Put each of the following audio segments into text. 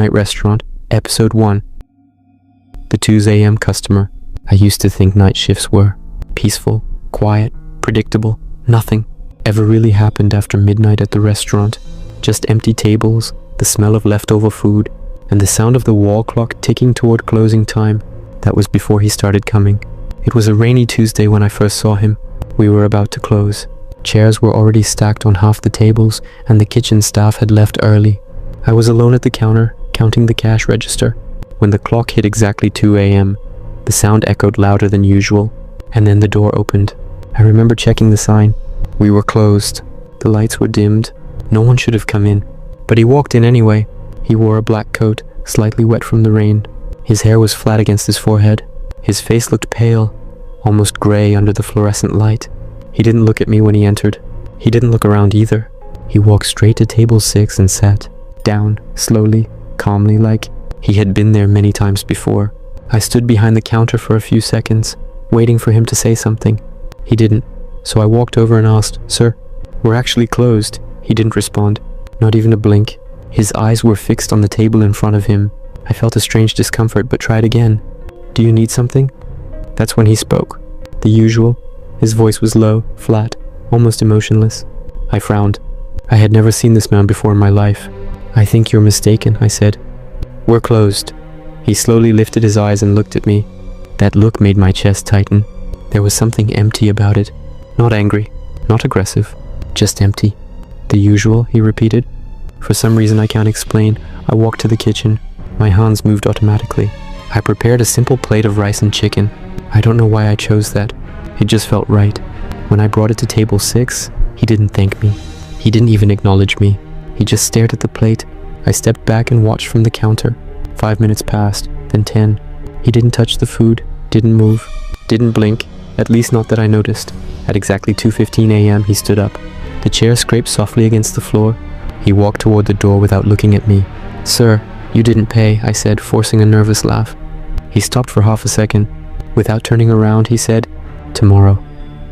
Night Restaurant, Episode 1. The 2 a.m. customer. I used to think night shifts were peaceful, quiet, predictable. Nothing ever really happened after midnight at the restaurant. Just empty tables, the smell of leftover food, and the sound of the wall clock ticking toward closing time. That was before he started coming. It was a rainy Tuesday when I first saw him. We were about to close. Chairs were already stacked on half the tables, and the kitchen staff had left early. I was alone at the counter, counting the cash register. When the clock hit exactly 2 a.m., the sound echoed louder than usual, and then the door opened. I remember checking the sign. We were closed. The lights were dimmed. No one should have come in. But he walked in anyway. He wore a black coat, slightly wet from the rain. His hair was flat against his forehead. His face looked pale, almost gray under the fluorescent light. He didn't look at me when he entered. He didn't look around either. He walked straight to table 6 and sat down, slowly, calmly, like he had been there many times before. I stood behind the counter for a few seconds, waiting for him to say something. He didn't, so I walked over and asked, "Sir, we're actually closed." He didn't respond, not even a blink. His eyes were fixed on the table in front of him. I felt a strange discomfort, but tried again. "Do you need something?" That's when he spoke. The usual. His voice was low, flat, almost emotionless. I frowned. I had never seen this man before in my life. "I think you're mistaken," I said. "We're closed." He slowly lifted his eyes and looked at me. That look made my chest tighten. There was something empty about it. Not angry, not aggressive, just empty. "The usual," he repeated. For some reason I can't explain, I walked to the kitchen. My hands moved automatically. I prepared a simple plate of rice and chicken. I don't know why I chose that. It just felt right. When I brought it to table 6, he didn't thank me. He didn't even acknowledge me. He just stared at the plate. I stepped back and watched from the counter. 5 minutes passed, then 10. He didn't touch the food, didn't move, didn't blink, at least not that I noticed. At exactly 2:15 a.m. he stood up. The chair scraped softly against the floor. He walked toward the door without looking at me. "Sir, you didn't pay," I said, forcing a nervous laugh. He stopped for half a second. Without turning around, he said, "Tomorrow."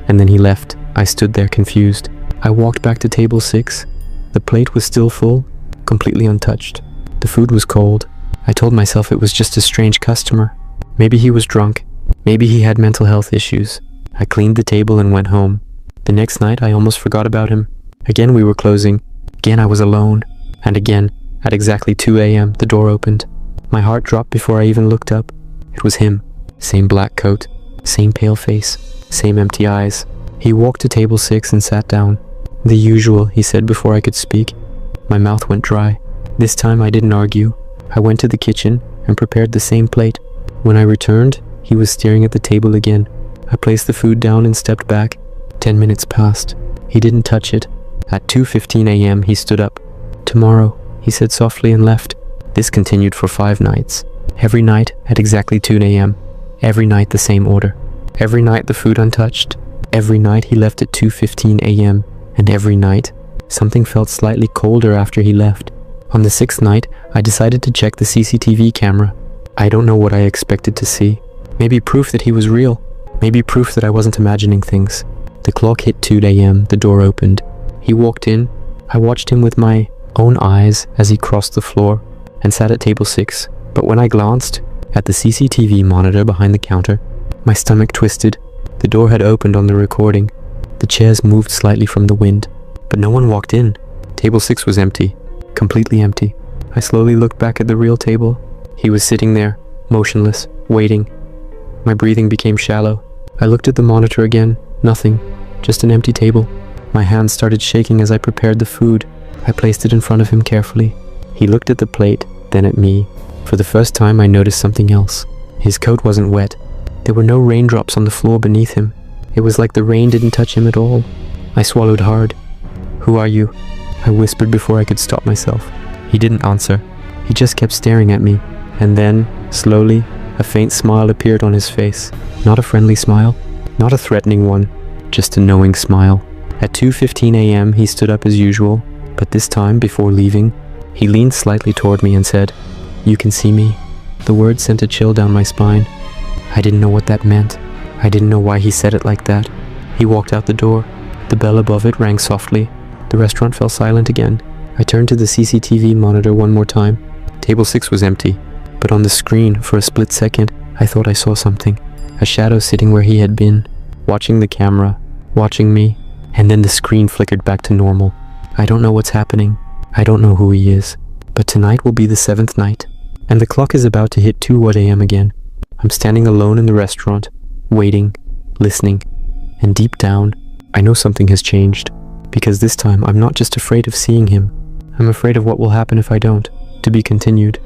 And then he left. I stood there confused. I walked back to table 6. The plate was still full, completely untouched. The food was cold. I told myself it was just a strange customer. Maybe he was drunk. Maybe he had mental health issues. I cleaned the table and went home. The next night, I almost forgot about him. Again, we were closing. Again, I was alone. And again, at exactly 2 a.m., the door opened. My heart dropped before I even looked up. It was him. Same black coat, same pale face, same empty eyes. He walked to table 6 and sat down. "The usual," he said before I could speak. My mouth went dry. This time I didn't argue. I went to the kitchen and prepared the same plate. When I returned, he was staring at the table again. I placed the food down and stepped back. 10 minutes passed. He didn't touch it. At 2:15 a.m. he stood up. "Tomorrow," he said softly and left. This continued for 5 nights. Every night at exactly 2 a.m. Every night the same order. Every night the food untouched. Every night he left at 2:15 a.m. And every night, something felt slightly colder after he left. On the 6th night, I decided to check the CCTV camera. I don't know what I expected to see. Maybe proof that he was real. Maybe proof that I wasn't imagining things. The clock hit 2 a.m. The door opened. He walked in. I watched him with my own eyes as he crossed the floor and sat at table 6. But when I glanced at the CCTV monitor behind the counter, my stomach twisted. The door had opened on the recording. The chairs moved slightly from the wind, but no one walked in. Table 6 was empty, completely empty. I slowly looked back at the real table. He was sitting there, motionless, waiting. My breathing became shallow. I looked at the monitor again. Nothing, just an empty table. My hands started shaking as I prepared the food. I placed it in front of him carefully. He looked at the plate, then at me. For the first time, I noticed something else. His coat wasn't wet. There were no raindrops on the floor beneath him. It was like the rain didn't touch him at all. I swallowed hard. "Who are you?" I whispered before I could stop myself. He didn't answer. He just kept staring at me. And then, slowly, a faint smile appeared on his face. Not a friendly smile, not a threatening one, just a knowing smile. At 2:15 a.m. he stood up as usual, but this time, before leaving, he leaned slightly toward me and said, "You can see me." The word sent a chill down my spine. I didn't know what that meant. I didn't know why he said it like that. He walked out the door. The bell above it rang softly. The restaurant fell silent again. I turned to the CCTV monitor one more time. Table 6 was empty, but on the screen, for a split second, I thought I saw something. A shadow sitting where he had been, watching the camera, watching me, and then the screen flickered back to normal. I don't know what's happening. I don't know who he is. But tonight will be the 7th night, and the clock is about to hit 2 a.m. again. I'm standing alone in the restaurant, waiting, listening, and deep down, I know something has changed, because this time I'm not just afraid of seeing him. I'm afraid of what will happen if I don't. To be continued.